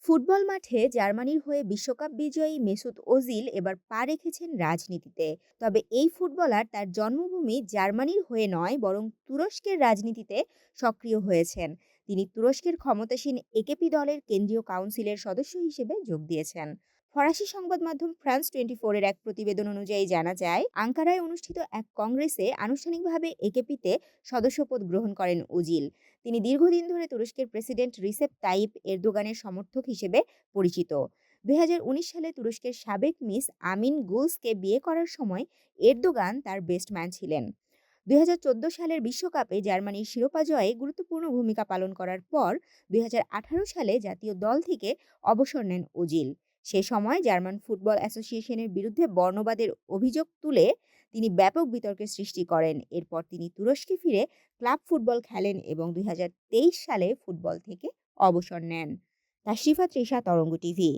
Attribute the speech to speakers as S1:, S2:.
S1: Football মাঠে জার্মানির হয়ে বিশ্বকাপ বিজয়ী মেসুত ওজিল এবার পা রেখেছেন রাজনীতিতে। তবে এই ফুটবলার তার জন্মভূমি জার্মানির হয়ে নয়, বরং তুরস্কের রাজনীতিতে সক্রিয় হয়েছেন। তিনি তুরস্কের ক্ষমতাসীন একেপি দলের কেন্দ্রীয় কাউন্সিলের সদস্য হিসেবে যোগ দিয়েছেন। ফরাসি সংবাদ মাধ্যম ফ্রান্স 24 এর এক প্রতিবেদন অনুযায়ী জানা যায়, আঙ্কারায় অনুষ্ঠিত এক কংগ্রেসে আনুষ্ঠানিকভাবে একেপিতে সদস্যপদ গ্রহণ করেন ওজিল। তিনি দীর্ঘদিন ধরে তুরস্কের প্রেসিডেন্ট রিসেপ তাইপ এরদোগানের সমর্থক হিসেবে পরিচিত। ২০১৯ সালে তুরস্কের সাবেক মিস আমিন গুলসকে বিয়ে করার সময় এরদোগান তার বেস্ট ম্যান ছিলেন। ২০১৪ সালের বিশ্বকাপে জার্মানির শিরোপা জয়ে গুরুত্বপূর্ণ ভূমিকা পালন করার পর ২০১৮ সালে জাতীয় দল থেকে অবসর নেন ওজিল। সে সময় জার্মান ফুটবল অ্যাসোসিয়েশনের বিরুদ্ধে বর্ণবাদের অভিযোগ তুলে তিনি ব্যাপক বিতর্কের সৃষ্টি করেন। এরপর তিনি তুরস্কে ফিরে ক্লাব ফুটবল খেলেন এবং ২০২৩ সালে ফুটবল থেকে অবসর নেন। তাশরিফা তৃষা, তরঙ্গ টিভি।